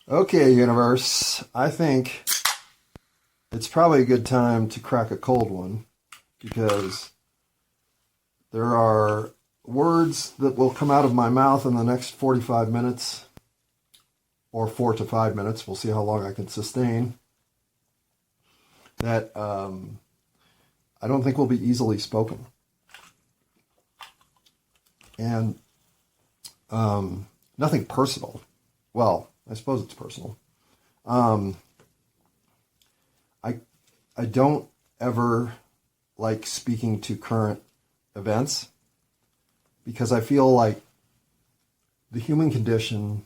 Okay, universe. I think it's probably a good time to crack a cold one because there are words that will come out of my mouth in the next 45 minutes or 4 to 5 minutes. We'll see how long I can sustain. That I don't think will be easily spoken. And nothing personal. Well, I suppose it's personal. I I don't ever like speaking to current events because I feel like the human condition,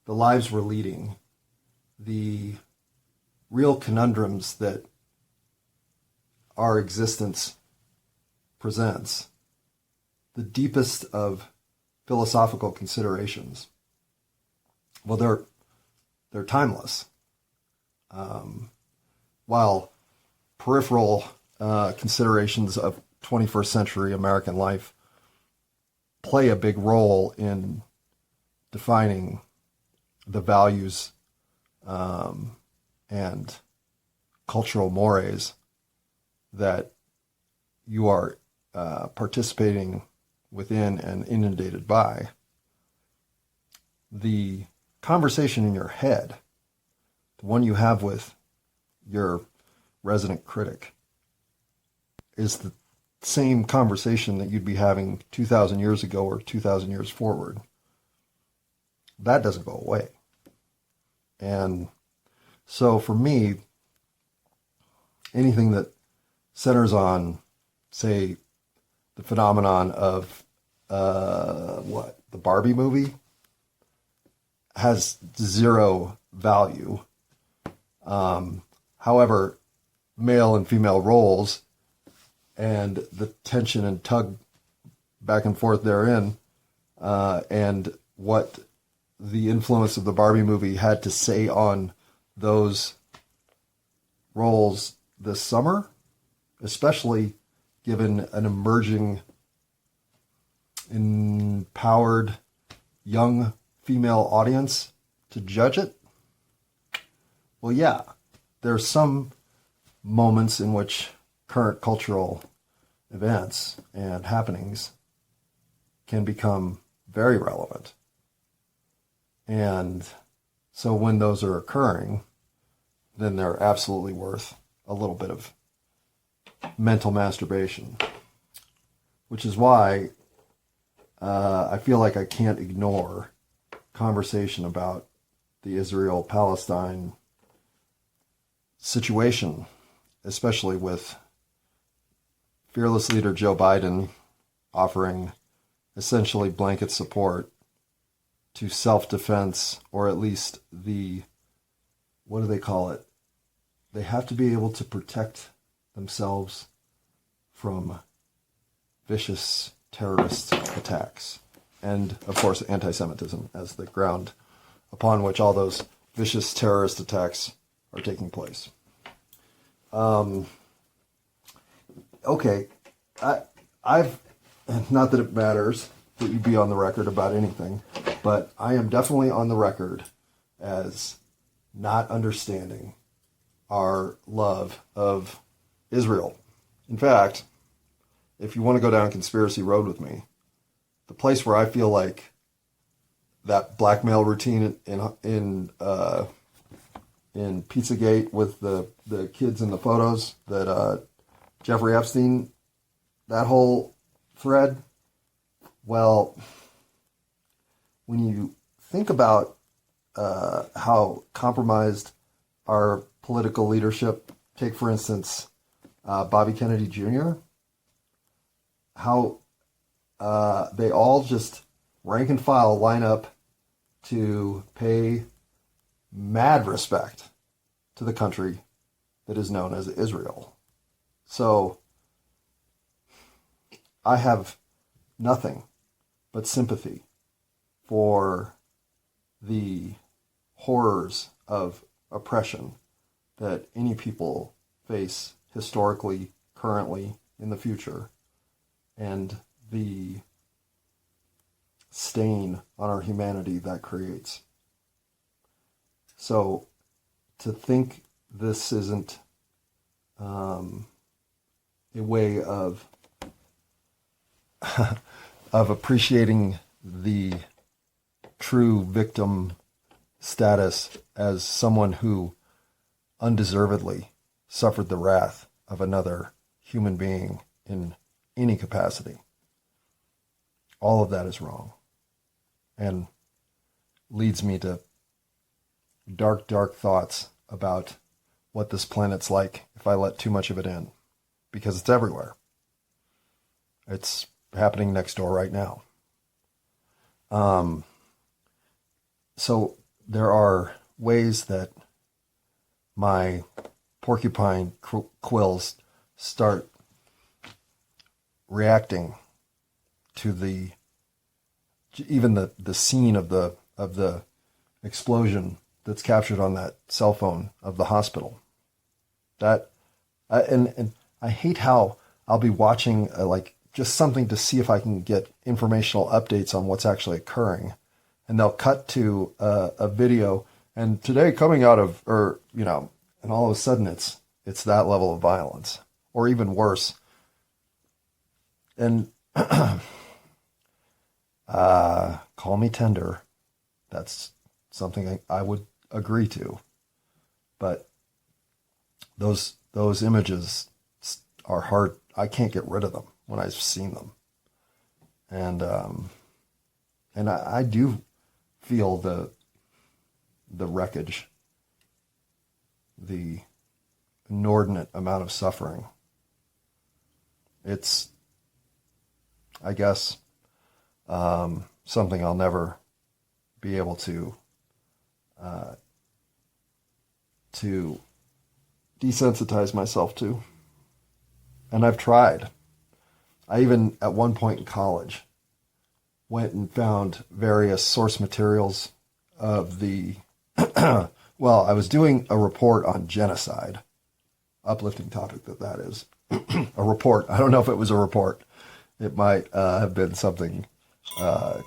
the lives we're leading, the real conundrums that our existence presents, the deepest of philosophical considerations, well, they're timeless. While peripheral considerations of 21st century American life play a big role in defining the values and cultural mores that you are participating within and inundated by, the conversation in your head, the one you have with your resident critic, is the same conversation that you'd be having 2,000 years ago or 2,000 years forward. That doesn't go away. And so for me, anything that centers on, say, the phenomenon of the Barbie movie has zero value. However, male and female roles and the tension and tug back and forth therein, and what the influence of the Barbie movie had to say on those roles this summer, especially given an emerging, empowered, young female audience to judge it. Well, yeah, there's some moments in which current cultural events and happenings can become very relevant. And so when those are occurring, then they're absolutely worth a little bit of mental masturbation, which is why I feel like I can't ignore conversation about the Israel-Palestine situation, especially with fearless leader Joe Biden offering essentially blanket support to self-defense, or at least what do they call it? They have to be able to protect themselves from vicious terrorist attacks. And, of course, anti-Semitism as the ground upon which all those vicious terrorist attacks are taking place. Okay, I've, not that it matters that you be on the record about anything, but I am definitely on the record as not understanding our love of Israel. In fact, if you want to go down conspiracy road with me, the place where I feel like that blackmail routine in Pizzagate with the kids in the photos, that Jeffrey Epstein, that whole thread, well, when you think about how compromised our political leadership, take for instance Bobby Kennedy Jr., how they all just rank and file line up to pay mad respect to the country that is known as Israel. So I have nothing but sympathy for the horrors of oppression that any people face historically, currently, in the future, and the stain on our humanity that creates. So to think this isn't a way of of appreciating the true victim status as someone who undeservedly suffered the wrath of another human being in any capacity. All of that is wrong and leads me to dark, dark thoughts about what this planet's like if I let too much of it in, because it's everywhere. It's happening next door right now. So there are ways that my porcupine quills start reacting to even the scene of the explosion that's captured on that cell phone of the hospital. And I hate how I'll be watching like just something to see if I can get informational updates on what's actually occurring, and they'll cut to a video, and today coming out of, or and all of a sudden it's that level of violence, or even worse. And call me tender. That's something I would agree to. But those images are hard. I can't get rid of them when I've seen them. And I do feel the wreckage, the inordinate amount of suffering. It's, I guess, something I'll never be able to desensitize myself to. And I've tried. I even, at one point in college, went and found various source materials of the, well, I was doing a report on genocide. Uplifting topic that is. A report. I don't know if it was a report. It might have been something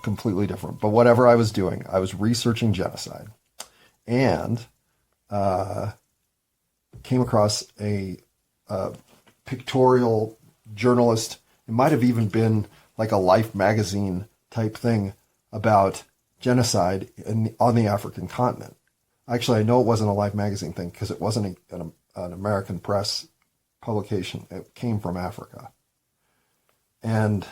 completely different. But whatever I was doing, I was researching genocide. And came across a pictorial journalist. It might have even been like a Life magazine type thing about genocide on the African continent. Actually, I know it wasn't a Life magazine thing because it wasn't an American press publication. It came from Africa. And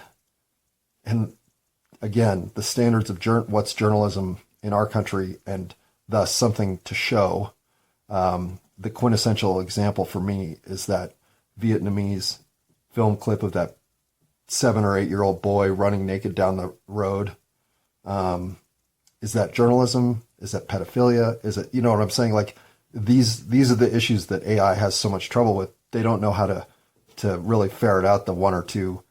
again, the standards of what's journalism in our country, and thus something to show. The quintessential example for me is that Vietnamese film clip of that 7 or 8 year old boy running naked down the road. Is that journalism? Is that pedophilia? Is it, you know what I'm saying? Like these are the issues that AI has so much trouble with. They don't know how to really ferret out the one or two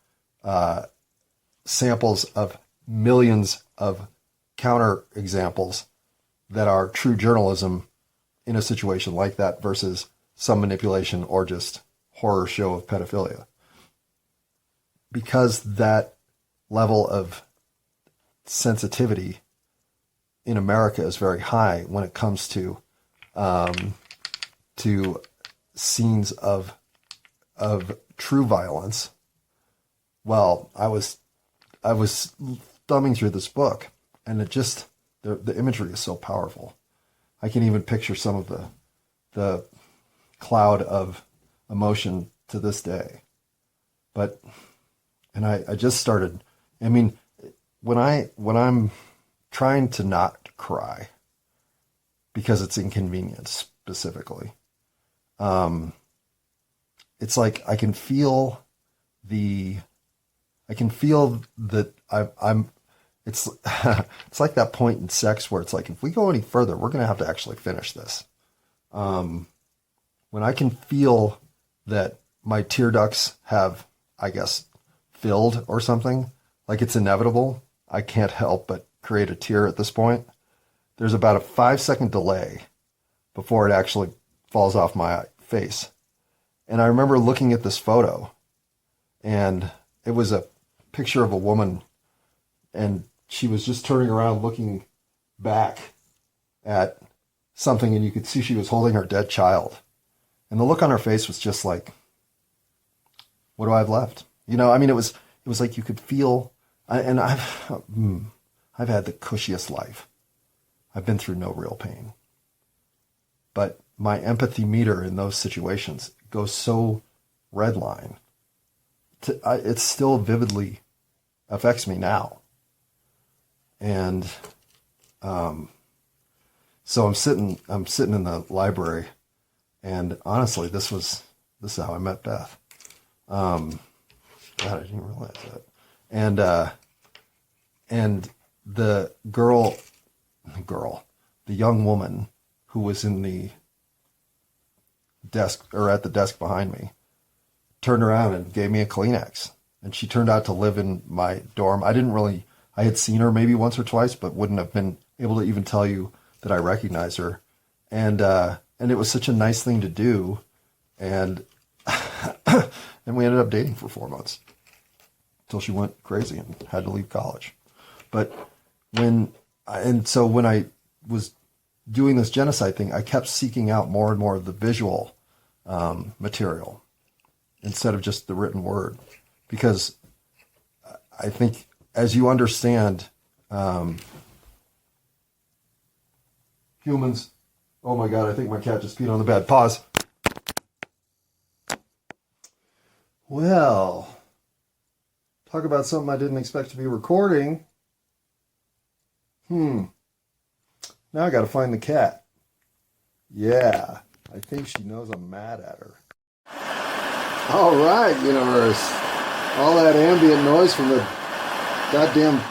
samples of millions of counter examples that are true journalism in a situation like that versus some manipulation or just horror show of pedophilia. Because that level of sensitivity in America is very high when it comes to scenes of true violence. Well, I was thumbing through this book, and it just the imagery is so powerful. I can even picture some of the cloud of emotion to this day. And I just started. I mean, when I'm trying to not cry because it's inconvenient specifically, it's like I can feel that I'm. It's it's like that point in sex where it's like, if we go any further, we're going to have to actually finish this. When I can feel that my tear ducts have, I guess, filled or something, like it's inevitable, I can't help but create a tear at this point. There's about a 5-second delay before it actually falls off my face. And I remember looking at this photo, and it was a picture of a woman, and she was just turning around looking back at something, and you could see she was holding her dead child. And the look on her face was just like, what do I have left? I mean, it was like you could feel, and I've had the cushiest life. I've been through no real pain. But my empathy meter in those situations goes so redline. It still vividly affects me now. And so I'm sitting in the library, and honestly, this is how I met Beth. God, I didn't realize that. And the young woman who was in the desk, or at the desk behind me, turned around and gave me a Kleenex. And she turned out to live in my dorm. I had seen her maybe once or twice, but wouldn't have been able to even tell you that I recognized her. And it was such a nice thing to do. And and we ended up dating for 4 months until she went crazy and had to leave college. But when I was doing this genocide thing, I kept seeking out more and more of the visual material instead of just the written word, because I think as you understand humans. Oh my God, I think my cat just peed on the bed. Pause. Well, talk about something I didn't expect to be recording. Now I got to find the cat. Yeah, I think she knows I'm mad at her. All right, universe. All that ambient noise from the goddamn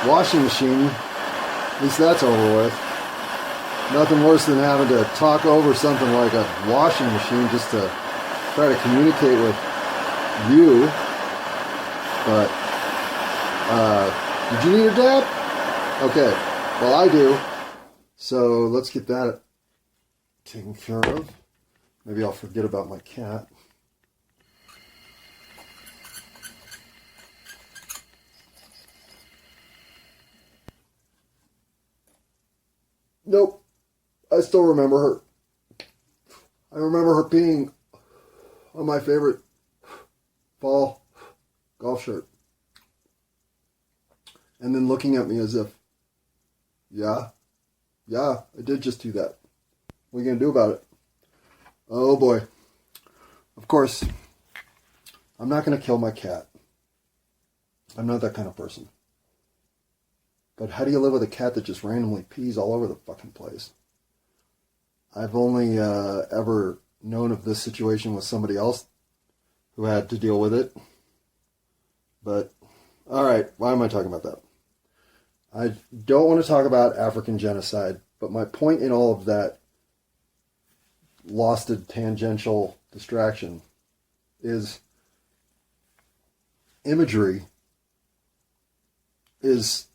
washing machine, at least that's over with. Nothing worse than having to talk over something like a washing machine just to try to communicate with you. But, did you need your dad? Okay, well I do. So let's get that taken care of. Maybe I'll forget about my cat. Nope. I still remember her. I remember her peeing on my favorite fall golf shirt. And then looking at me as if, yeah, I did just do that. What are you going to do about it? Oh boy. Of course, I'm not going to kill my cat. I'm not that kind of person. But how do you live with a cat that just randomly pees all over the fucking place? I've only ever known of this situation with somebody else who had to deal with it. But, alright, why am I talking about that? I don't want to talk about African genocide, but my point in all of that losted tangential distraction is imagery is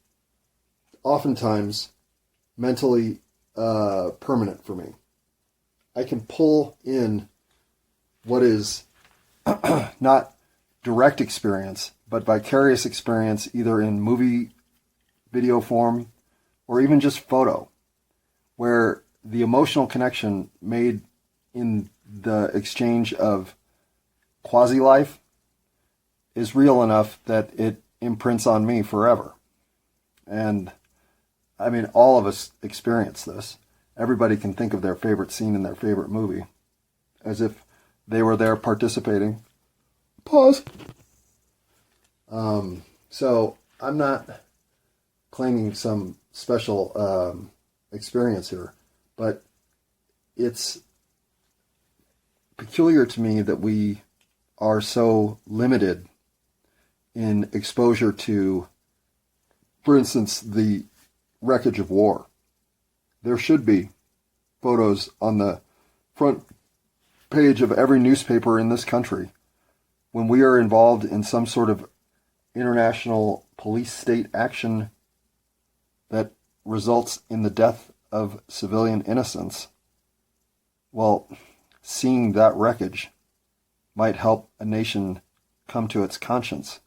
oftentimes mentally permanent for me. I can pull in what is not direct experience, but vicarious experience, either in movie, video form, or even just photo, where the emotional connection made in the exchange of quasi-life is real enough that it imprints on me forever. And I mean, all of us experience this. Everybody can think of their favorite scene in their favorite movie as if they were there participating. Pause. So I'm not claiming some special experience here, but it's peculiar to me that we are so limited in exposure to, for instance, the wreckage of war. There should be photos on the front page of every newspaper in this country when we are involved in some sort of international police state action that results in the death of civilian innocents. Well, seeing that wreckage might help a nation come to its conscience.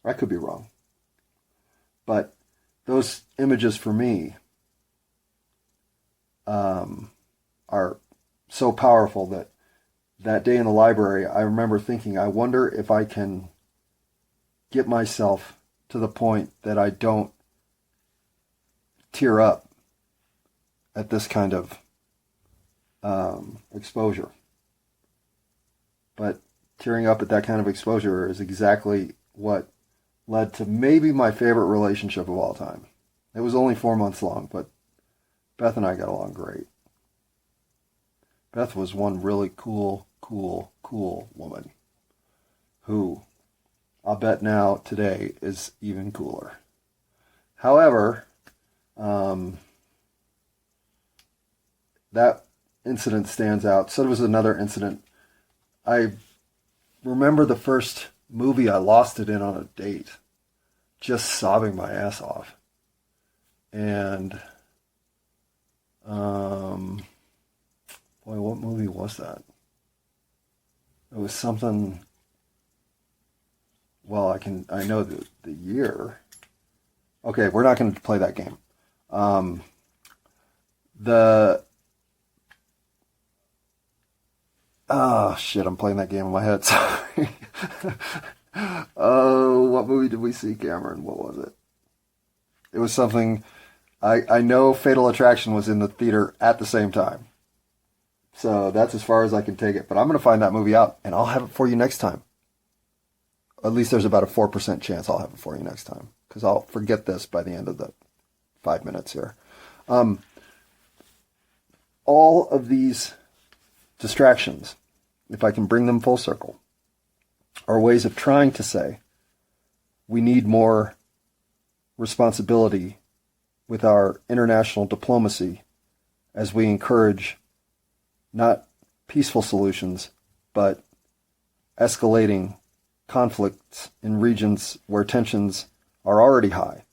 I could be wrong. But those images for me are so powerful that day in the library, I remember thinking, I wonder if I can get myself to the point that I don't tear up at this kind of exposure. But tearing up at that kind of exposure is exactly what led to maybe my favorite relationship of all time. It was only 4 months long, but Beth and I got along great. Beth was one really cool woman who I'll bet now today is even cooler. However, that incident stands out. So there was another incident. I remember the first movie I lost it in on a date, just sobbing my ass off. And, boy, what movie was that? It was something, well, I know the year. Okay, we're not going to play that game. Oh, shit, I'm playing that game in my head. Sorry. Oh, what movie did we see, Cameron? What was it? It was something, I know Fatal Attraction was in the theater at the same time. So that's as far as I can take it. But I'm going to find that movie out, and I'll have it for you next time. At least there's about a 4% chance I'll have it for you next time, because I'll forget this by the end of the 5 minutes here. All of these distractions, if I can bring them full circle, are ways of trying to say we need more responsibility with our international diplomacy as we encourage not peaceful solutions, but escalating conflicts in regions where tensions are already high.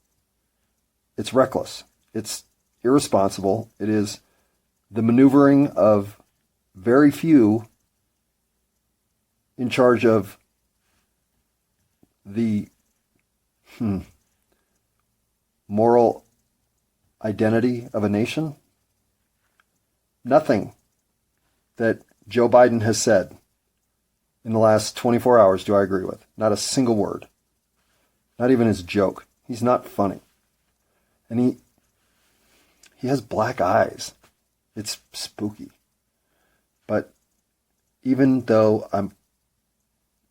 It's reckless. It's irresponsible. It is the maneuvering of very few in charge of the moral identity of a nation. Nothing that Joe Biden has said in the last 24 hours do I agree with. Not a single word. Not even his joke. He's not funny. And he has black eyes. It's spooky. But even though I'm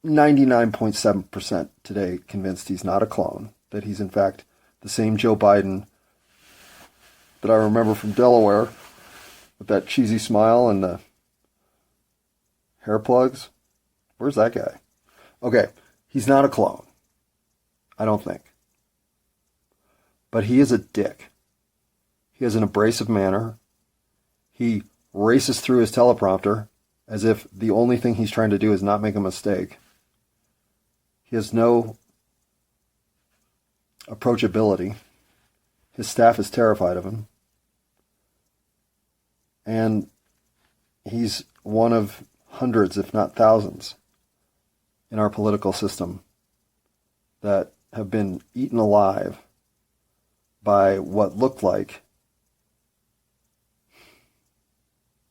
99.7% today convinced he's not a clone, that he's in fact the same Joe Biden that I remember from Delaware with that cheesy smile and the hair plugs. Where's that guy? Okay, he's not a clone. I don't think. But he is a dick. He has an abrasive manner. He races through his teleprompter as if the only thing he's trying to do is not make a mistake. He has no approachability. His staff is terrified of him. And he's one of hundreds, if not thousands, in our political system that have been eaten alive by what looked like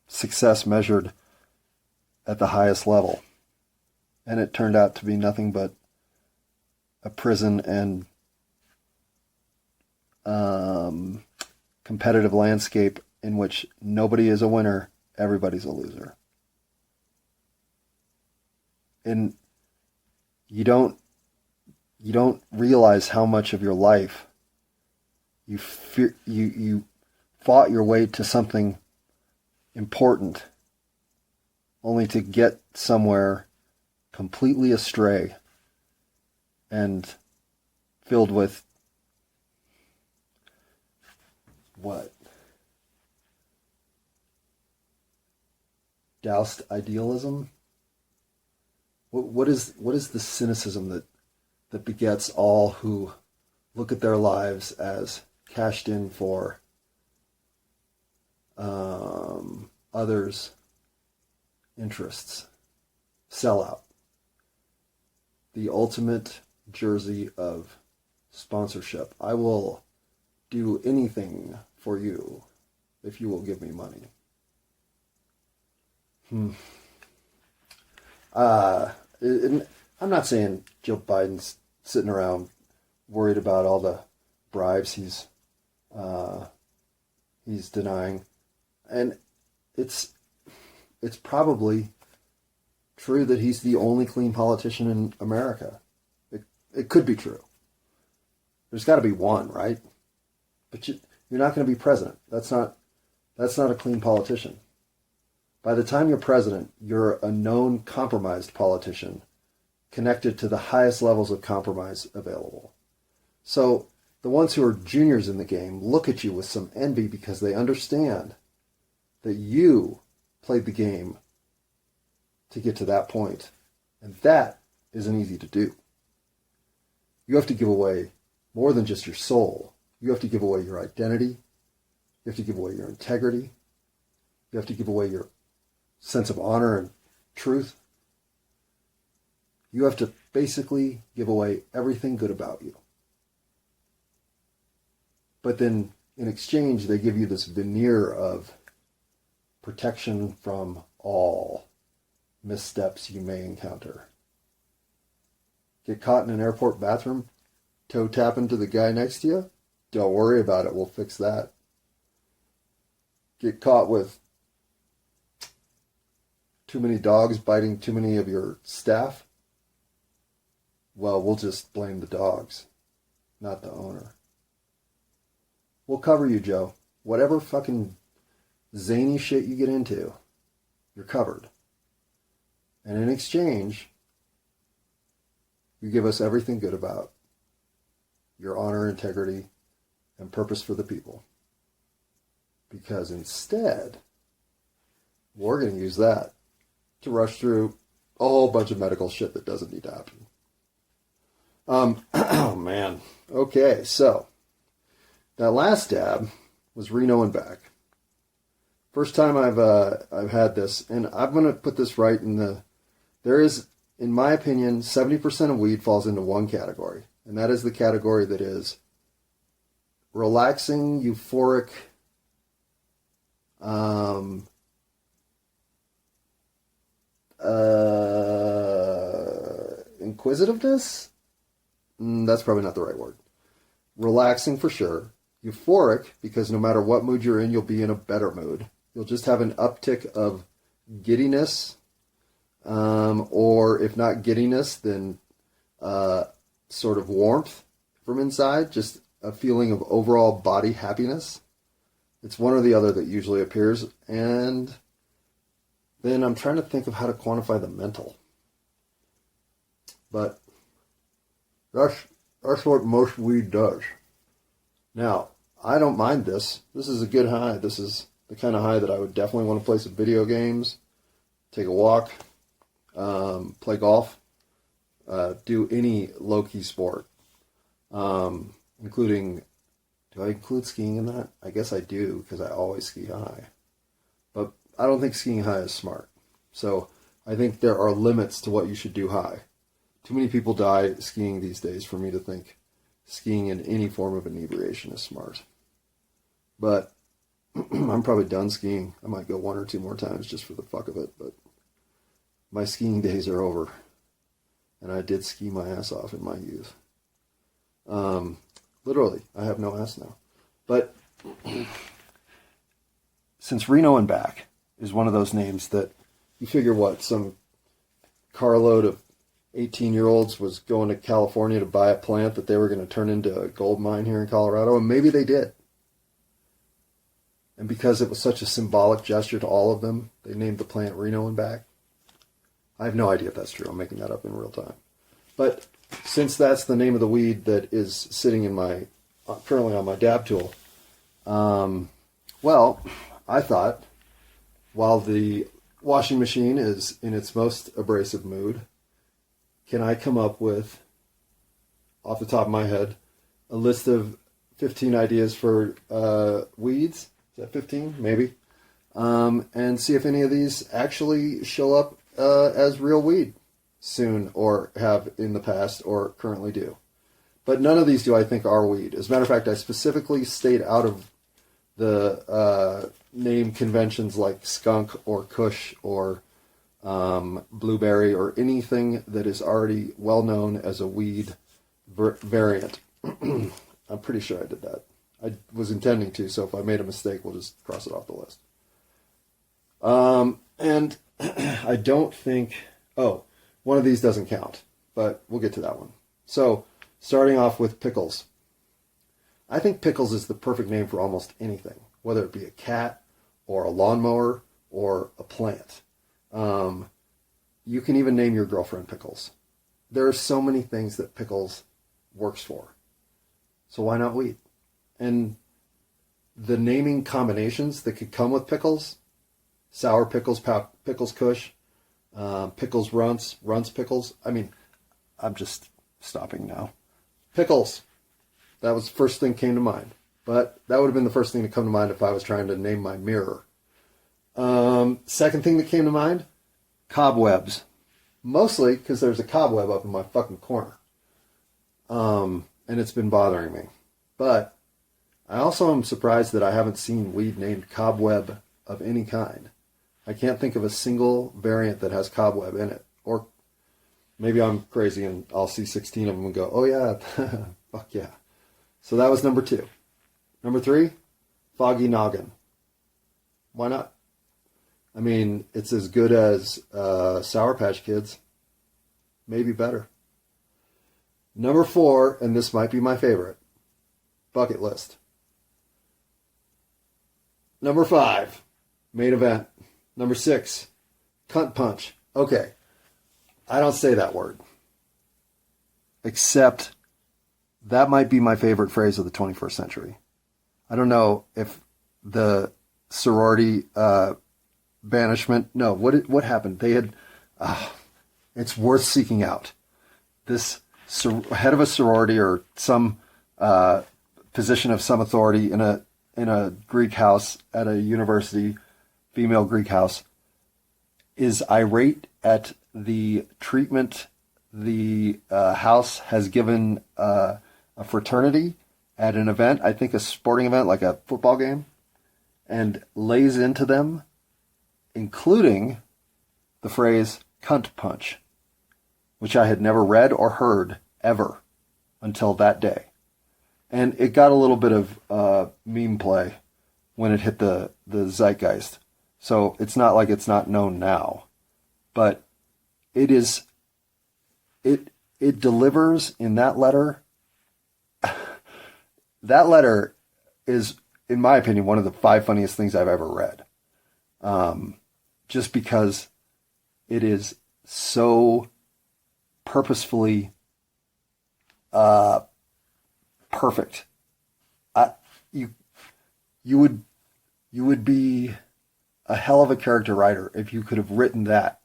success measured at the highest level. And it turned out to be nothing but a prison and competitive landscape in which nobody is a winner, everybody's a loser. And you don't realize how much of your life you fought your way to something important only to get somewhere completely astray and filled with what? Doused idealism? What is the cynicism that begets all who look at their lives as cashed in for others' interests? Sellout. The ultimate jersey of sponsorship. I will do anything for you if you will give me money. I'm not saying Joe Biden's sitting around worried about all the bribes he's denying, and it's probably true that he's the only clean politician in America. It could be true. There's got to be one, right? But you're not going to be president. That's not a clean politician. By the time you're president, you're a known compromised politician connected to the highest levels of compromise available. So the ones who are juniors in the game look at you with some envy because they understand that you played the game to get to that point. And that isn't easy to do. You have to give away more than just your soul. You have to give away your identity. You have to give away your integrity. You have to give away your sense of honor and truth. You have to basically give away everything good about you. But then in exchange, they give you this veneer of protection from all missteps you may encounter. Get caught in an airport bathroom, toe tapping to the guy next to you? Don't worry about it, we'll fix that. Get caught with too many dogs biting too many of your staff? Well, we'll just blame the dogs, not the owner. We'll cover you, Joe. Whatever fucking zany shit you get into, you're covered. And in exchange, you give us everything good about your honor, integrity, and purpose for the people. Because instead, we're going to use that to rush through a whole bunch of medical shit that doesn't need to happen. Oh man. Okay, so that last dab was Reno and back. First time I've had this, and I'm going to put this right in the. There is, in my opinion, 70% of weed falls into one category, and that is the category that is relaxing, euphoric, inquisitiveness? That's probably not the right word. Relaxing for sure. Euphoric, because no matter what mood you're in, you'll be in a better mood. You'll just have an uptick of giddiness, or if not giddiness, then sort of warmth from inside, just a feeling of overall body happiness. It's one or the other that usually appears, and then I'm trying to think of how to quantify the mental. But that's what most weed does. Now, I don't mind this. This is a good high. This is the kind of high that I would definitely want to play some video games, take a walk, play golf, do any low-key sport, including, do I include skiing in that? I guess I do, because I always ski high. But I don't think skiing high is smart. So I think there are limits to what you should do high. Too many people die skiing these days for me to think skiing in any form of inebriation is smart. But I'm probably done skiing. I might go one or two more times just for the fuck of it, but my skiing days are over. And I did ski my ass off in my youth. Literally, I have no ass now. But since Reno and back is one of those names that you figure what, some carload of 18-year-olds was going to California to buy a plant that they were going to turn into a gold mine here in Colorado, and maybe they did. And because it was such a symbolic gesture to all of them, they named the plant Reno and back. I have no idea if that's true. I'm making that up in real time. But since that's the name of the weed that is sitting in my, currently on my dab tool, well, I thought, while the washing machine is in its most abrasive mood, can I come up with, off the top of my head, a list of 15 ideas for weeds? Is that 15? Maybe. And see if any of these actually show up as real weed soon, or have in the past, or currently do. But none of these do I think are weed. As a matter of fact, I specifically stayed out of the name conventions like skunk or kush or blueberry or anything that is already well known as a weed variant. I'm pretty sure I did that. I was intending to, so if I made a mistake, we'll just cross it off the list. And I don't think... Oh, one of these doesn't count, but we'll get to that one. So, starting off with pickles. I think pickles is the perfect name for almost anything, whether it be a cat or a lawnmower or a plant. You can even name your girlfriend Pickles. There are so many things that pickles works for. So why not weed? And the naming combinations that could come with pickles, sour pickles, pickles kush, pickles runts pickles. I mean, I'm just stopping now. Pickles. That was the first thing that came to mind. But that would have been the first thing to come to mind if I was trying to name my mirror. Second thing that came to mind, cobwebs. Mostly because there's a cobweb up in my fucking corner. And it's been bothering me. But I also am surprised that I haven't seen weed named cobweb of any kind. I can't think of a single variant that has cobweb in it. Or maybe I'm crazy and I'll see 16 of them and go, oh yeah, fuck yeah. So that was number 2. Number 3, foggy noggin. Why not? I mean, it's as good as Sour Patch Kids. Maybe better. Number 4, and this might be my favorite, bucket list. Number 5, main event. Number 6, cunt punch. Okay, I don't say that word. Except that might be my favorite phrase of the 21st century. I don't know if the sorority banishment. No, what happened? They had. It's worth seeking out. This head of a sorority or some position of some authority in a Greek house at a university, female Greek house, is irate at the treatment the house has given a fraternity at an event, I think a sporting event like a football game, and lays into them, including the phrase cunt punch, which I had never read or heard ever until that day. And it got a little bit of meme play when it hit the zeitgeist. So it's not like it's not known now. But it is, it delivers in that letter. That letter is, in my opinion, one of the 5 funniest things I've ever read. Just because it is so purposefully perfect. You would be a hell of a character writer if you could have written that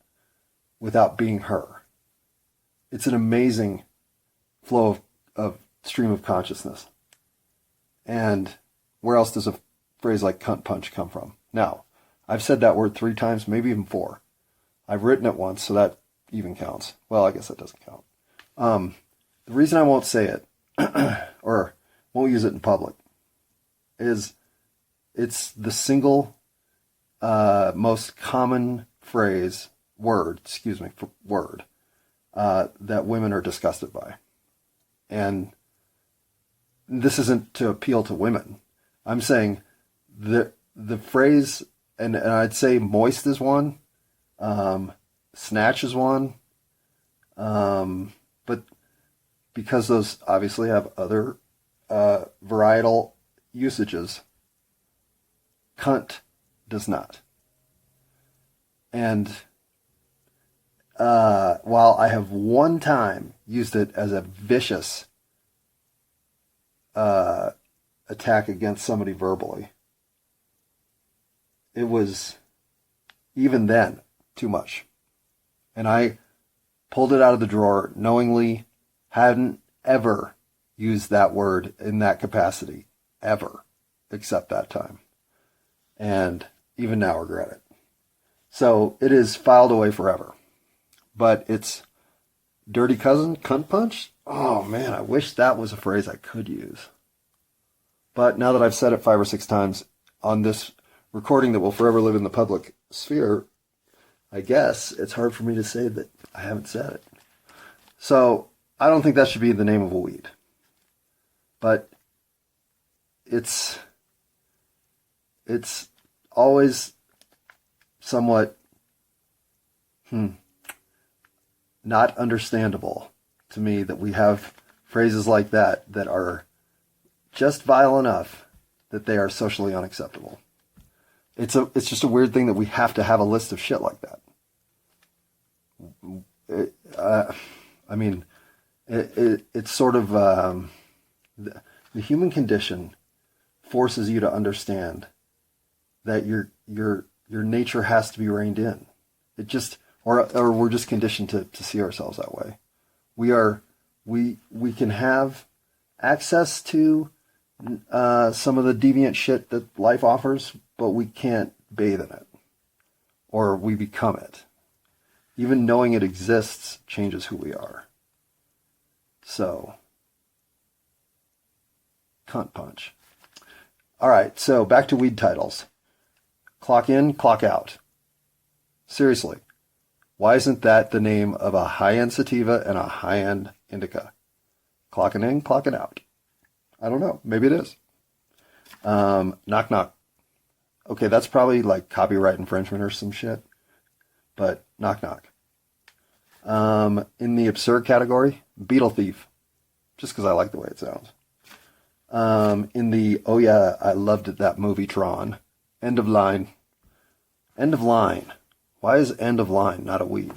without being her. It's an amazing flow of stream of consciousness. And where else does a phrase like cunt punch come from? Now, I've said that word 3 times, maybe even 4. I've written it once, so that even counts. Well, I guess that doesn't count. The reason I won't say it, or won't use it in public, is it's the single most common word that women are disgusted by. And this isn't to appeal to women. I'm saying the phrase, and I'd say moist is one, snatch is one, but because those obviously have other varietal usages, cunt does not. And while I have one time used it as a vicious attack against somebody verbally, it was, even then, too much. And I pulled it out of the drawer knowingly, hadn't ever used that word in that capacity, ever, except that time. And even now regret it. So it is filed away forever. But it's dirty cousin, cunt punch? Oh man, I wish that was a phrase I could use. But now that I've said it 5 or 6 times on this recording that will forever live in the public sphere, I guess it's hard for me to say that I haven't said it. So I don't think that should be the name of a weed. But it's always somewhat not understandable to me that we have phrases like that are just vile enough that they are socially unacceptable. It's just a weird thing that we have to have a list of shit like that. It's sort of the human condition forces you to understand that your nature has to be reined in. It just or we're just conditioned to see ourselves that way. We can have access to some of the deviant shit that life offers, but we can't bathe in it, or we become it. Even knowing it exists changes who we are. So, cunt punch. All right, so back to weed titles. Clock in, clock out. Seriously, why isn't that the name of a high-end sativa and a high-end indica? Clocking in, clocking out. I don't know. Maybe it is. Knock knock. Okay, that's probably like copyright infringement or some shit. But knock knock. In the absurd category, beetle thief. Just because I like the way it sounds. In the, oh yeah, I loved it, that movie Tron. End of line. End of line. Why is end of line not a weed?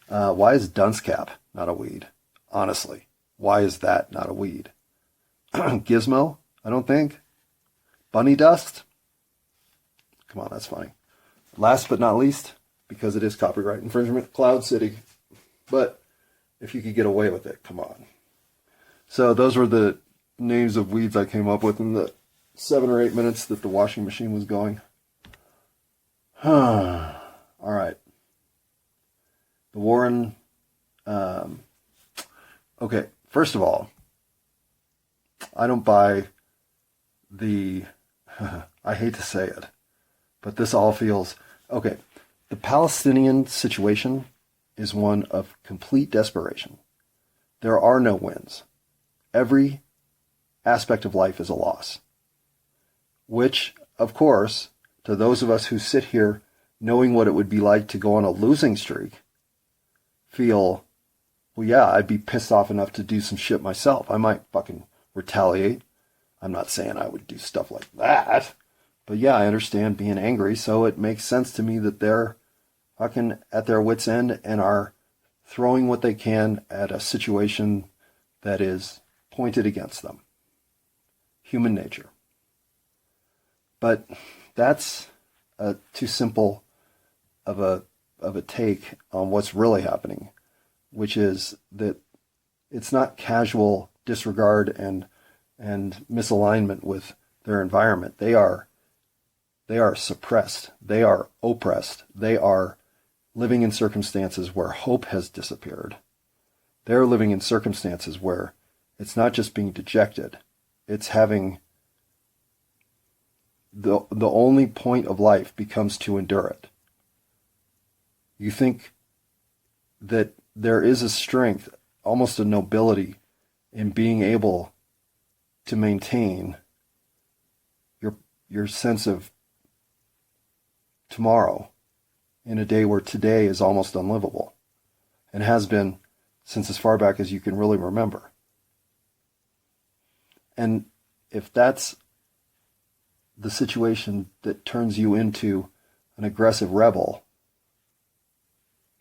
Why is dunce cap not a weed? Honestly, why is that not a weed? Gizmo? I don't think. Bunny dust? Come on, that's funny. Last but not least, because it is copyright infringement, Cloud City. But if you could get away with it, come on. So those were the names of weeds I came up with in the 7 or 8 minutes that the washing machine was going. All right. The Warren. Okay, first of all, I don't buy the, I hate to say it, but this all feels, okay, the Palestinian situation is one of complete desperation. There are no wins. Every aspect of life is a loss. Which, of course, to those of us who sit here knowing what it would be like to go on a losing streak, feel, well, yeah, I'd be pissed off enough to do some shit myself. I might fucking retaliate. I'm not saying I would do stuff like that. But yeah, I understand being angry, so it makes sense to me that they're fucking at their wits' end and are throwing what they can at a situation that is pointed against them. Human nature. But that's too simple of a take on what's really happening, which is that it's not casual disregard and misalignment with their environment. They are suppressed. They are oppressed. They are living in circumstances where hope has disappeared. They're living in circumstances where it's not just being dejected. It's having the only point of life becomes to endure it. You think that there is a strength, almost a nobility, in being able to maintain your sense of tomorrow in a day where today is almost unlivable and has been since as far back as you can really remember. And if that's the situation that turns you into an aggressive rebel,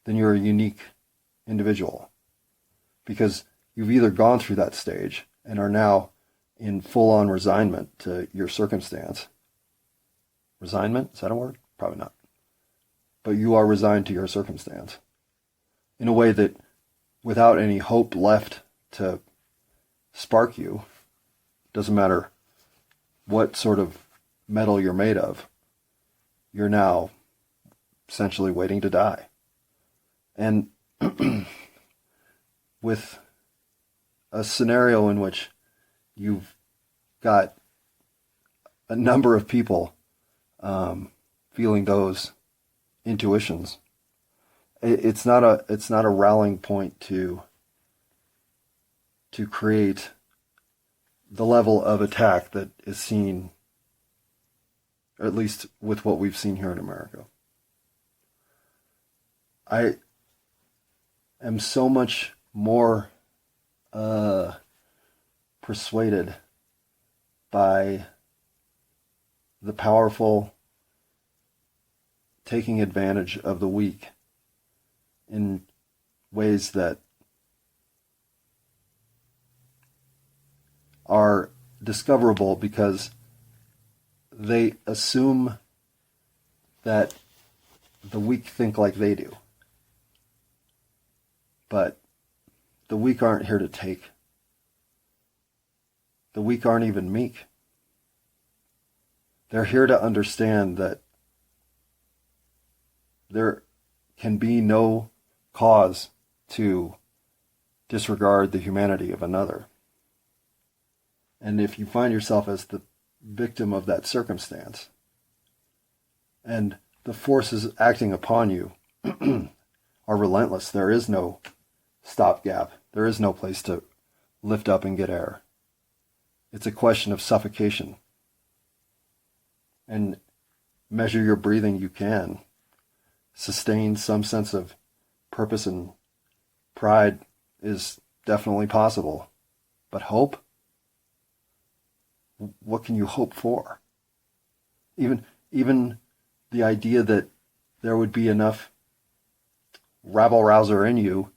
then you're a unique individual, because you've either gone through that stage and are now in full-on resignment to your circumstance. Resignment? Is that a word? Probably not. But you are resigned to your circumstance in a way that, without any hope left to spark you, doesn't matter what sort of metal you're made of, you're now essentially waiting to die. And with a scenario in which you've got a number of people feeling those intuitions. It's not a rallying point to create the level of attack that is seen, or at least with what we've seen here in America. I am so much more persuaded by the powerful taking advantage of the weak in ways that are discoverable because they assume that the weak think like they do. But the weak aren't here to take. The weak aren't even meek. They're here to understand that there can be no cause to disregard the humanity of another. And if you find yourself as the victim of that circumstance, and the forces acting upon you are relentless, there is no stopgap. There is no place to lift up and get air. It's a question of suffocation. And measure your breathing you can. Sustain some sense of purpose and pride is definitely possible. But hope? What can you hope for? Even the idea that there would be enough rabble-rouser in you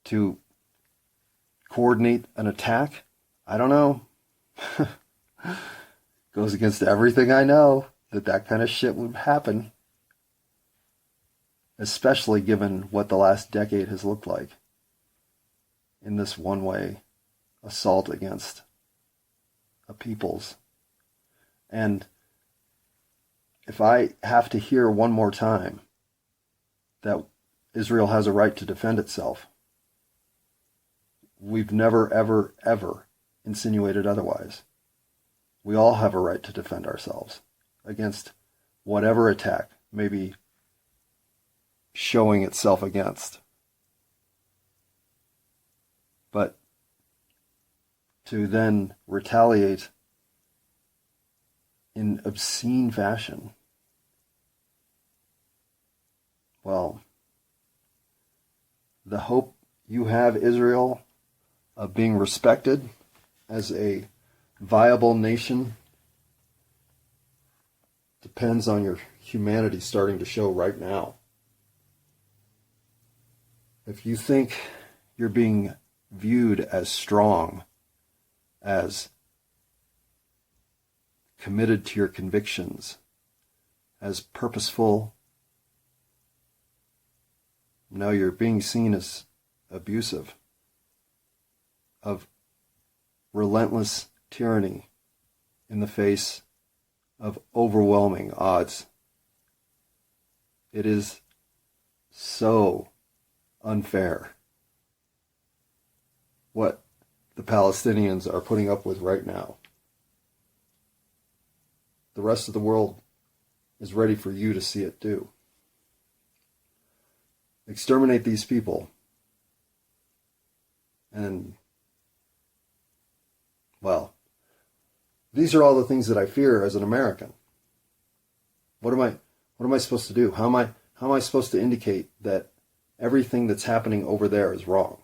to coordinate an attack? I don't know. Goes against everything I know that kind of shit would happen. Especially given what the last decade has looked like in this one-way assault against a people's. And if I have to hear one more time that Israel has a right to defend itself, we've never, ever, ever insinuated otherwise. We all have a right to defend ourselves against whatever attack may be showing itself against. But to then retaliate in obscene fashion, well, the hope you have, Israel, of being respected as a viable nation depends on your humanity starting to show right now. If you think you're being viewed as strong, as committed to your convictions, as purposeful, no, you're being seen as abusive, of relentless tyranny in the face of overwhelming odds. It is so unfair what the Palestinians are putting up with right now. The rest of the world is ready for you to see it too. Exterminate these people, and, well, these are all the things that I fear as an American. What am I supposed to do? How am I supposed to indicate that everything that's happening over there is wrong,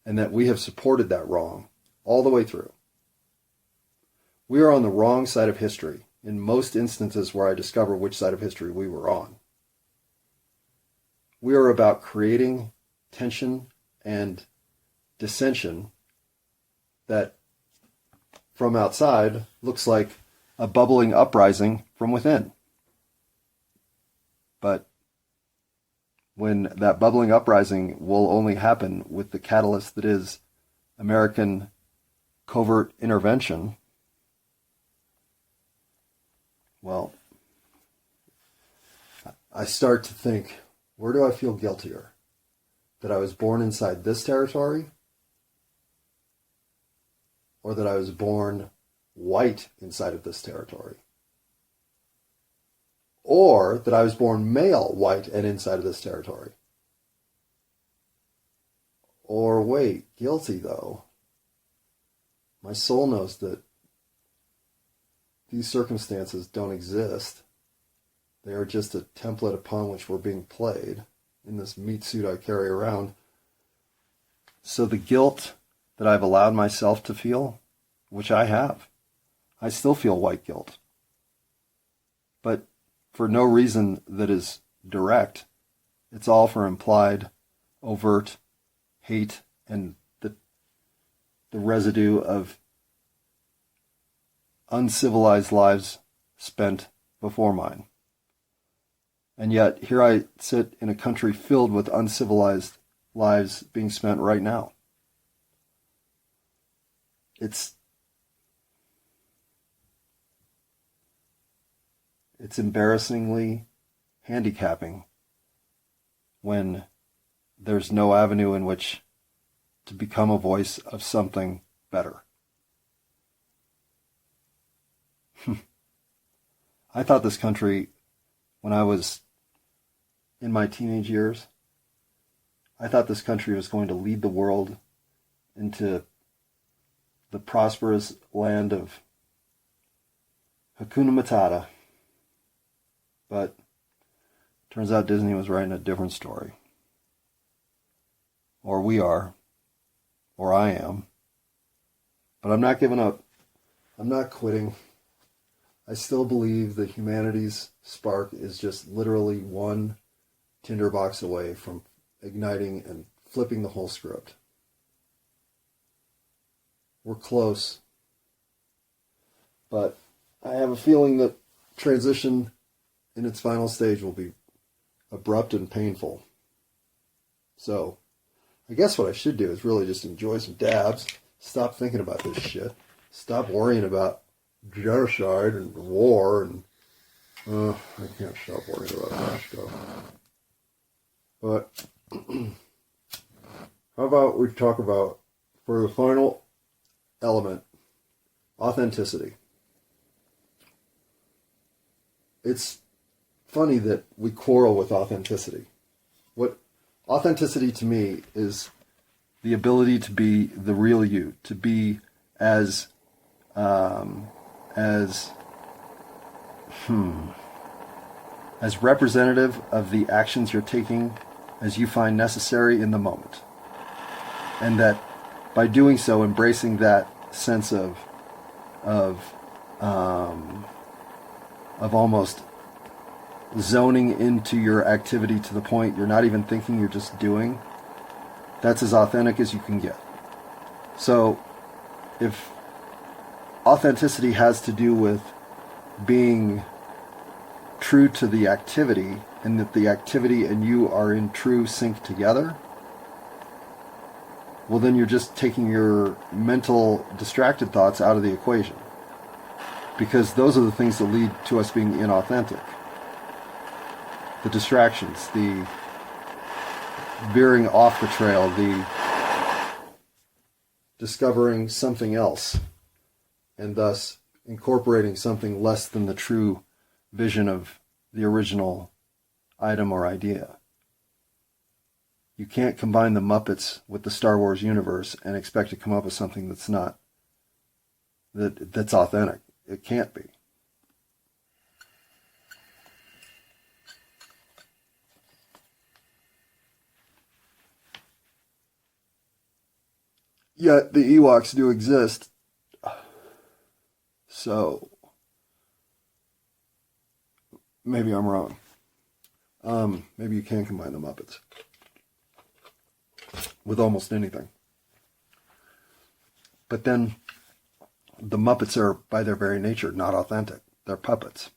and that we have supported that wrong all the way through? We are on the wrong side of history in most instances where I discover which side of history we were on. We are about creating tension and dissension that from outside looks like a bubbling uprising from within. But when that bubbling uprising will only happen with the catalyst that is American covert intervention, well, I start to think, where do I feel guiltier? That I was born inside this territory, or that I was born white inside of this territory? or that I was born male, white, and inside of this territory. Or wait, guilty though. My soul knows that these circumstances don't exist. They are just a template upon which we're being played in this meat suit I carry around. So the guilt that I've allowed myself to feel, which I have, I still feel white guilt. But for no reason that is direct. It's all for implied, overt hate and the residue of uncivilized lives spent before mine. And yet, here I sit in a country filled with uncivilized lives being spent right now. It's embarrassingly handicapping when there's no avenue in which to become a voice of something better. I thought this country, when I was in my teenage years, I thought this country was going to lead the world into the prosperous land of Hakuna Matata. But turns out Disney was writing a different story. Or we are. Or I am. But I'm not giving up. I'm not quitting. I still believe that humanity's spark is just literally one tinderbox away from igniting and flipping the whole script. We're close. But I have a feeling that transition in its final stage will be abrupt and painful. So, I guess what I should do is really just enjoy some dabs, stop thinking about this shit, stop worrying about genocide and war, and I can't stop worrying about that stuff. But how about we talk about, for the final element, authenticity. It's funny that we quarrel with authenticity. What authenticity to me is the ability to be the real you, to be as representative of the actions you're taking as you find necessary in the moment. And that by doing so, embracing that sense of almost zoning into your activity to the point you're not even thinking, you're just doing, that's as authentic as you can get. So if authenticity has to do with being true to the activity, and that the activity and you are in true sync together, well, then you're just taking your mental distracted thoughts out of the equation. Because those are the things that lead to us being inauthentic. The distractions, the veering off the trail, the discovering something else, and thus incorporating something less than the true vision of the original item or idea. You can't combine the Muppets with the Star Wars universe and expect to come up with something that's not, that's authentic. It can't be. Yet the Ewoks do exist. So maybe I'm wrong. Maybe you can combine the Muppets with almost anything. But then the Muppets are, by their very nature, not authentic. They're puppets.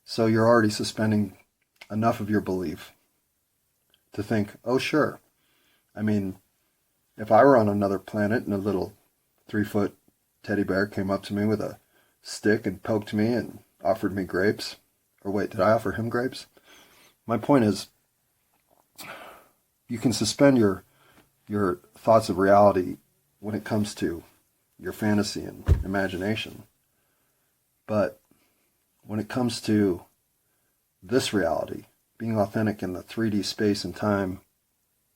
So you're already suspending enough of your belief to think, oh, sure. I mean, if I were on another planet and a little 3-foot teddy bear came up to me with a stick and poked me and offered me grapes, or wait, did I offer him grapes? My point is, you can suspend your thoughts of reality when it comes to your fantasy and imagination. But when it comes to this reality, being authentic in the 3D space and time,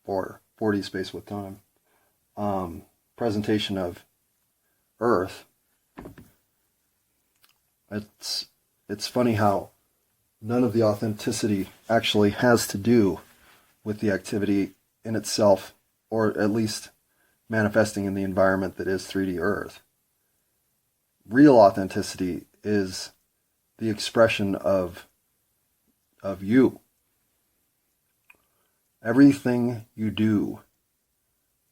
or 4D space with time, presentation of Earth, it's funny how none of the authenticity actually has to do with the activity in itself, or at least manifesting in the environment that is 3D Earth. Real authenticity is the expression of you. Everything you do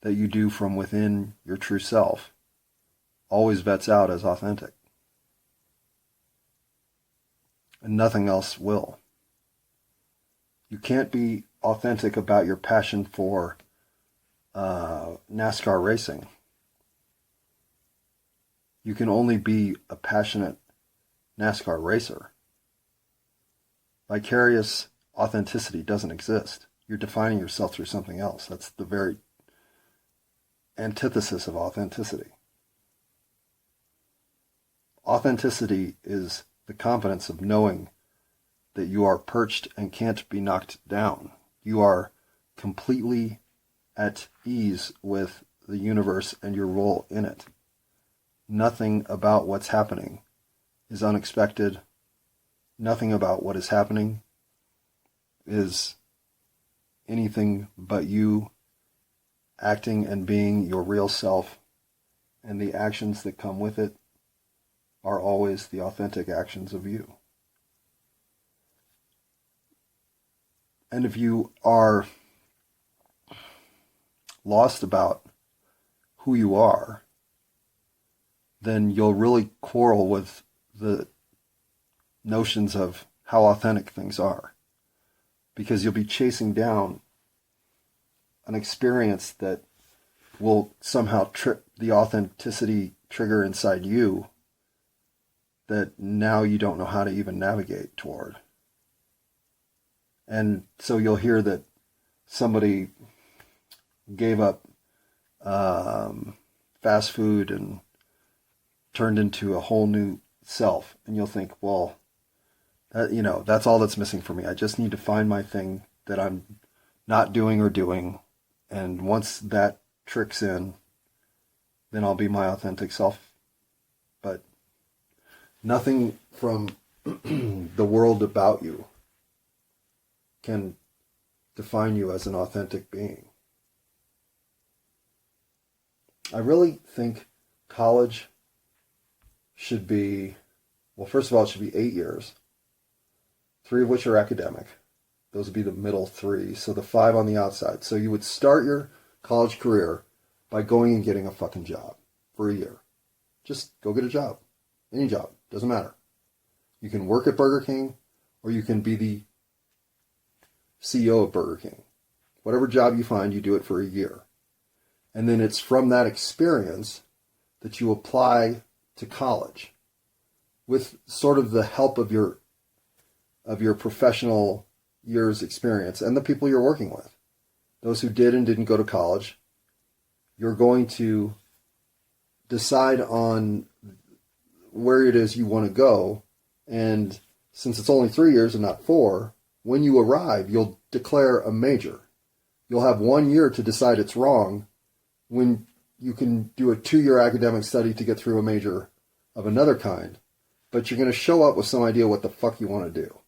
that you do from within your true self always vets out as authentic. And nothing else will. You can't be authentic about your passion for NASCAR racing. You can only be a passionate NASCAR racer. Vicarious authenticity doesn't exist. You're defining yourself through something else. That's the very antithesis of authenticity. Authenticity is the confidence of knowing that you are perched and can't be knocked down. You are completely at ease with the universe and your role in it. Nothing about what's happening is unexpected. Nothing about what is happening is anything but you acting and being your real self, and the actions that come with it are always the authentic actions of you. And if you are lost about who you are, then you'll really quarrel with the notions of how authentic things are, because you'll be chasing down an experience that will somehow trip the authenticity trigger inside you that now you don't know how to even navigate toward. And so you'll hear that somebody gave up fast food and turned into a whole new self, and you'll think, well, that's all that's missing for me. I just need to find my thing that I'm not doing or doing, and once that tricks in, then I'll be my authentic self. But nothing from the world about you can define you as an authentic being. I really think college should be, well, first of all, it should be 8 years, 3 of which are academic. Those would be the middle 3, so the 5 on the outside. So you would start your college career by going and getting a fucking job for a year. Just go get a job. Any job. Doesn't matter. You can work at Burger King, or you can be the CEO of Burger King. Whatever job you find, you do it for a year. And then it's from that experience that you apply to college with sort of the help of your professional year's experience and the people you're working with. Those who did and didn't go to college, you're going to decide on where it is you want to go. And since it's only 3 years and not 4, when you arrive, you'll declare a major. You'll have 1 year to decide it's wrong, when you can do a 2-year academic study to get through a major of another kind. But you're going to show up with some idea what the fuck you want to do.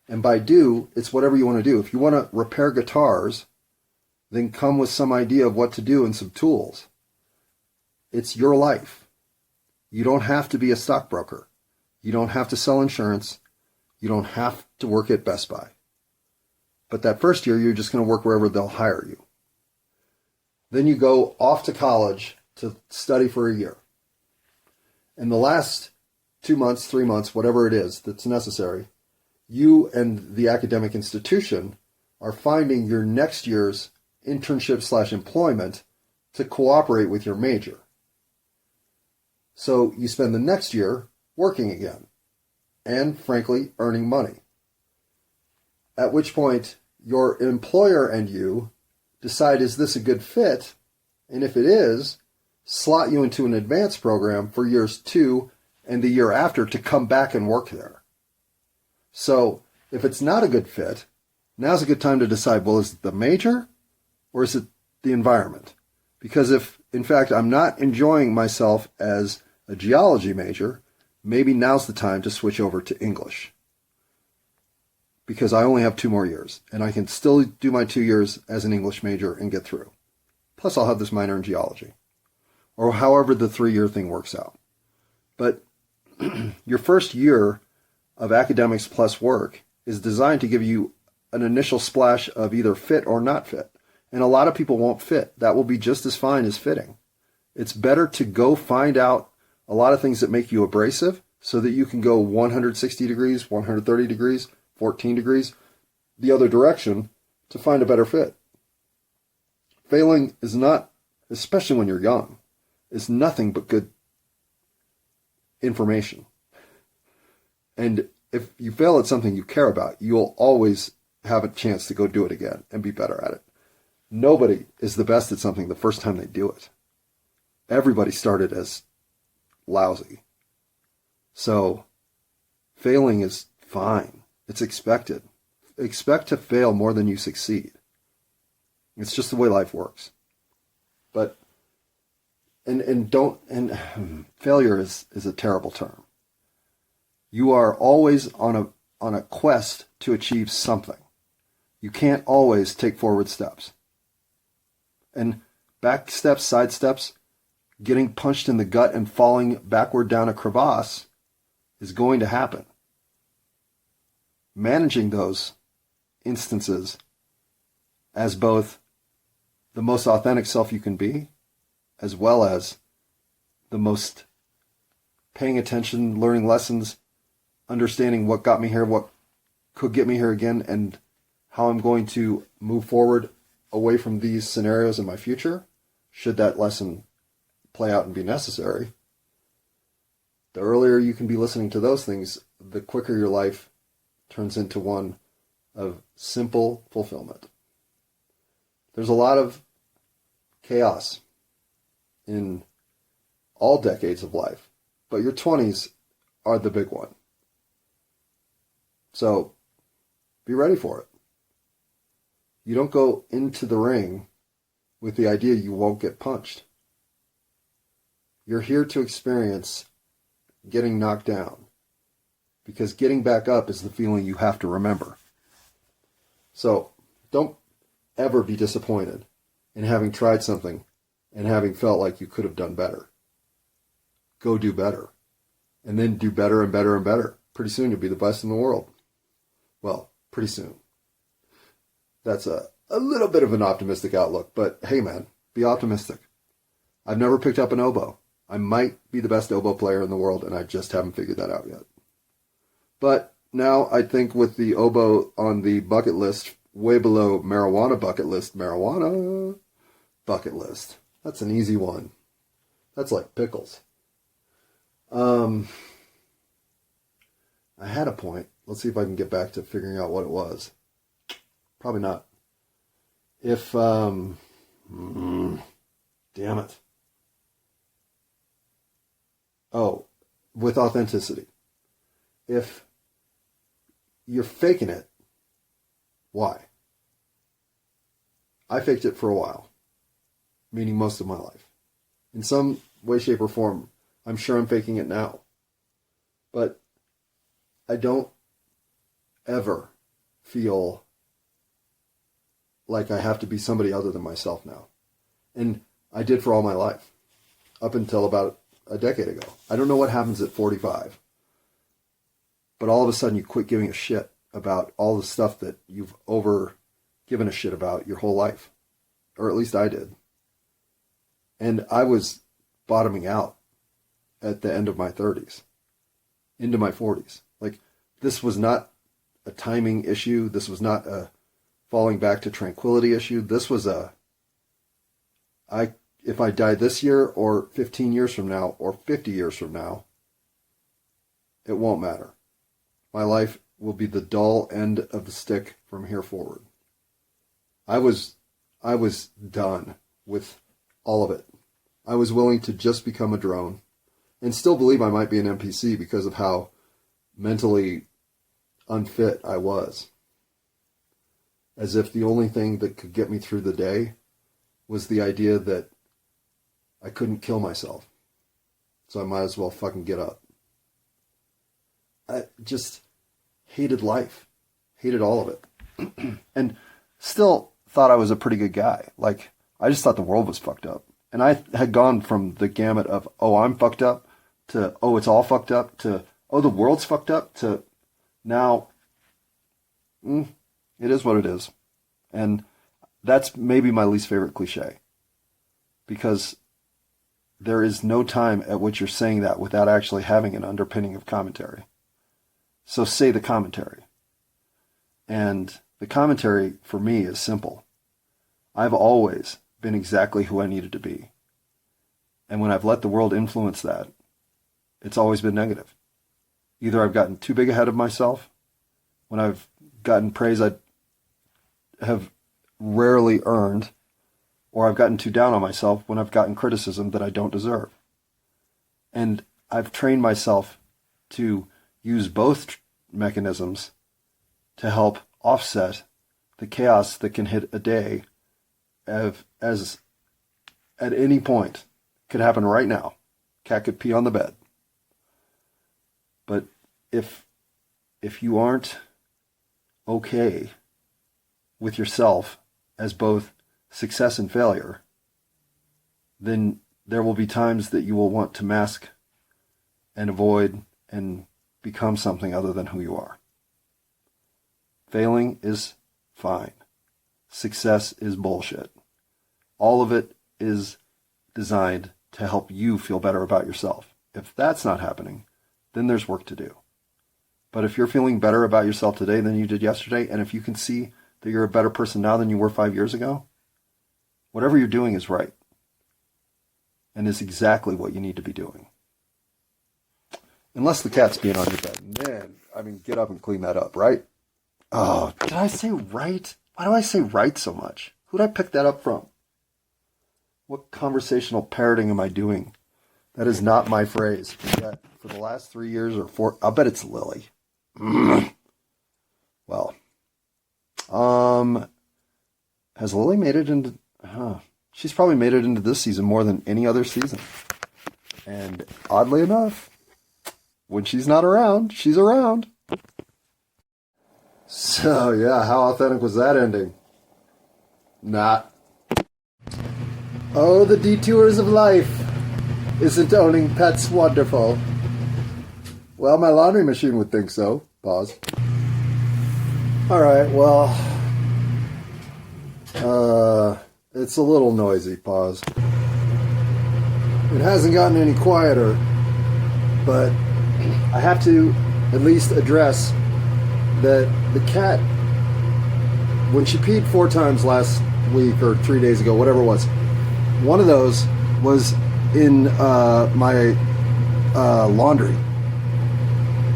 And by do, it's whatever you want to do. If you want to repair guitars, then come with some idea of what to do and some tools. It's your life. You don't have to be a stockbroker. You don't have to sell insurance. You don't have to work at Best Buy. But that first year, you're just going to work wherever they'll hire you. Then you go off to college to study for a year. In the last 2 months, 3 months, whatever it is that's necessary, you and the academic institution are finding your next year's internship/employment to cooperate with your major. So you spend the next year working again and, frankly, earning money. At which point, your employer and you decide, is this a good fit? And if it is, slot you into an advanced program for years 2 and the year after to come back and work there. So if it's not a good fit, now's a good time to decide, well, is it the major or is it the environment? Because if, in fact, I'm not enjoying myself as a geology major, maybe now's the time to switch over to English. Because I only have 2 more years, and I can still do my 2 years as an English major and get through. Plus, I'll have this minor in geology, or however the 3-year thing works out. But your first year of academics plus work is designed to give you an initial splash of either fit or not fit. And a lot of people won't fit. That will be just as fine as fitting. It's better to go find out a lot of things that make you abrasive so that you can go 160 degrees, 130 degrees, 14 degrees, the other direction to find a better fit. Failing is not, especially when you're young, is nothing but good information. And if you fail at something you care about, you'll always have a chance to go do it again and be better at it. Nobody is the best at something the first time they do it. Everybody started as lousy. So failing is fine. It's expected. Expect to fail more than you succeed. It's just the way life works. But failure is a terrible term. You are always on a quest to achieve something. You can't always take forward steps. And back steps, side steps, getting punched in the gut and falling backward down a crevasse is going to happen. Managing those instances as both the most authentic self you can be, as well as the most paying attention, learning lessons, understanding what got me here, what could get me here again, and how I'm going to move forward away from these scenarios in my future, should that lesson play out and be necessary. The earlier you can be listening to those things, the quicker your life turns into one of simple fulfillment. There's a lot of chaos in all decades of life, but your 20s are the big one. So be ready for it. You don't go into the ring with the idea you won't get punched. You're here to experience getting knocked down, because getting back up is the feeling you have to remember. So don't ever be disappointed in having tried something and having felt like you could have done better. Go do better. And then do better and better and better. Pretty soon you'll be the best in the world. Well, pretty soon. That's a little bit of an optimistic outlook, but hey man, be optimistic. I've never picked up an oboe. I might be the best oboe player in the world, and I just haven't figured that out yet. But now I think with the oboe on the bucket list, way below marijuana bucket list, that's an easy one. That's like pickles. I had a point. Let's see if I can get back to figuring out what it was. Probably not. Damn it. Oh, with authenticity. If you're faking it, why? I faked it for a while, meaning most of my life. In some way, shape, or form, I'm sure I'm faking it now. But I don't ever feel like I have to be somebody other than myself now. And I did for all my life, up until about a decade ago. I don't know what happens at 45. But all of a sudden you quit giving a shit about all the stuff that you've given a shit about your whole life. Or at least I did. And I was bottoming out at the end of my 30s, into my 40s. Like, this was not a timing issue. This was not a falling back to tranquility issue. This was if I die this year or 15 years from now or 50 years from now, it won't matter. My life will be the dull end of the stick from here forward. I was done with all of it. I was willing to just become a drone and still believe I might be an NPC because of how mentally unfit I was. As if the only thing that could get me through the day was the idea that I couldn't kill myself. So I might as well fucking get up. I just hated life. Hated all of it. And still thought I was a pretty good guy. Like, I just thought the world was fucked up. And I had gone from the gamut of, oh, I'm fucked up, to, oh, it's all fucked up, to, oh, the world's fucked up, to now, it is what it is. And that's maybe my least favorite cliche. Because there is no time at which you're saying that without actually having an underpinning of commentary. So say the commentary. And the commentary for me is simple. I've always been exactly who I needed to be. And when I've let the world influence that, it's always been negative. Either I've gotten too big ahead of myself, when I've gotten praise I have rarely earned, or I've gotten too down on myself when I've gotten criticism that I don't deserve. And I've trained myself to use both mechanisms to help offset the chaos that can hit a day as at any point could happen right now. Cat could pee on the bed. But if you aren't okay with yourself as both success and failure, then there will be times that you will want to mask and avoid and become something other than who you are. Failing is fine. Success is bullshit. All of it is designed to help you feel better about yourself. If that's not happening, then there's work to do. But if you're feeling better about yourself today than you did yesterday, and if you can see that you're a better person now than you were 5 years ago, whatever you're doing is right. And is exactly what you need to be doing. Unless the cat's being on your bed. Then, I mean, get up and clean that up, right? Oh, did I say right? Why do I say right so much? Who did I pick that up from? What conversational parroting am I doing? That is not my phrase. Yet, for the last 3 years or 4, I'll bet it's Lily. Well, has Lily made it into... she's probably made it into this season more than any other season. And oddly enough, when she's not around, she's around. So, yeah, how authentic was that ending? Not. Oh, the detours of life. Isn't owning pets wonderful? Well, my laundry machine would think so. Pause. Alright, well... it's a little noisy. Pause. It hasn't gotten any quieter, but I have to at least address that the cat, when she peed 4 times last week or 3 days ago, whatever it was, one of those was in my laundry.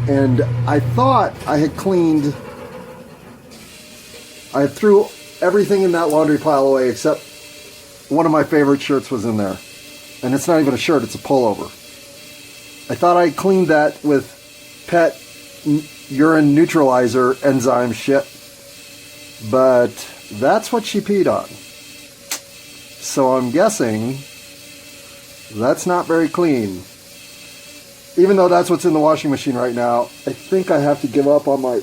And I thought I had cleaned, I threw everything in that laundry pile away except one of my favorite shirts was in there. And it's not even a shirt, it's a pullover. I thought I cleaned that with pet urine neutralizer enzyme shit. But that's what she peed on. So I'm guessing that's not very clean. Even though that's what's in the washing machine right now, I think I have to give up on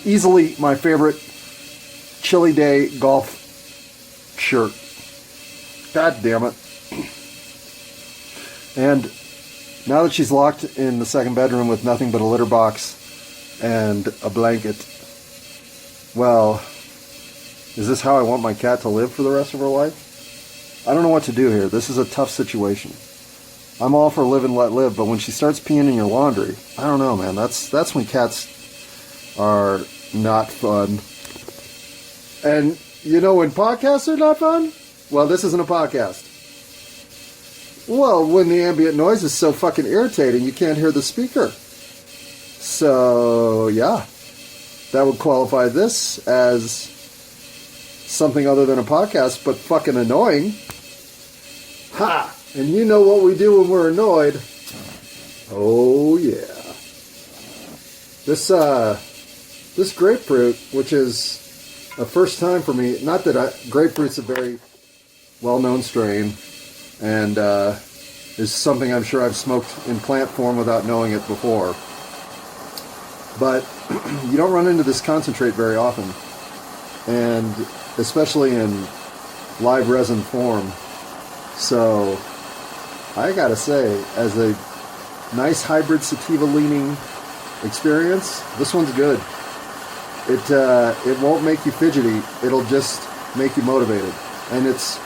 easily my favorite chilly day golf shirt. God damn it. And now that she's locked in the second bedroom with nothing but a litter box and a blanket, well, is this how I want my cat to live for the rest of her life? I don't know what to do here. This is a tough situation. I'm all for live and let live, but when she starts peeing in your laundry, I don't know, man. That's when cats are not fun. And you know when podcasts are not fun? Well, this isn't a podcast. Well, when the ambient noise is so fucking irritating, you can't hear the speaker. So, yeah. That would qualify this as something other than a podcast, but fucking annoying. Ha! And you know what we do when we're annoyed. Oh, yeah. This this grapefruit, which is a first time for me, not that grapefruit's a very well-known strain, and is something I'm sure I've smoked in plant form without knowing it before. But you don't run into this concentrate very often, and especially in live resin form. So I gotta say, as a nice hybrid sativa leaning experience, this one's good. It won't make you fidgety, it'll just make you motivated, and it's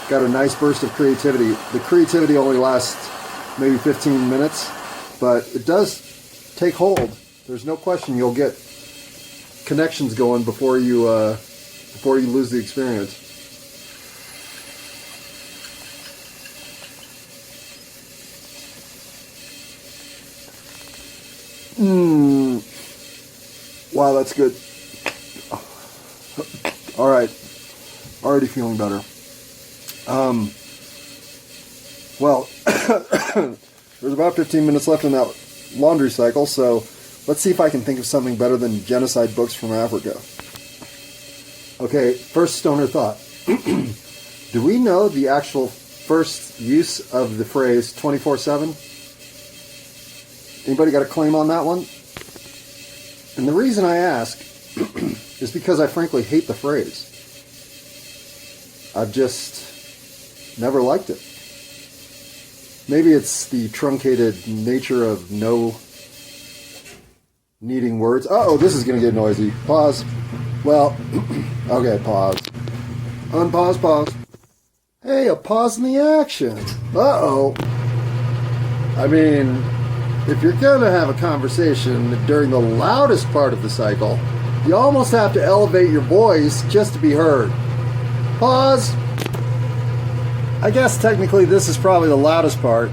got a nice burst of creativity. The creativity only lasts maybe 15 minutes, but it does take hold. There's no question you'll get connections going before you lose the experience. Wow, that's good. All right, already feeling better. Well, there's about 15 minutes left in that laundry cycle, so let's see if I can think of something better than genocide books from Africa. Okay, first stoner thought. Do we know the actual first use of the phrase 24/7? Anybody got a claim on that one? And the reason I ask is because I frankly hate the phrase. I've just never liked it. Maybe it's the truncated nature of no needing words. Uh-oh, this is going to get noisy. Pause. Well, okay, pause. Unpause, pause. Hey, a pause in the action. Uh-oh. I mean, if you're going to have a conversation during the loudest part of the cycle, you almost have to elevate your voice just to be heard. Pause. I guess technically this is probably the loudest part.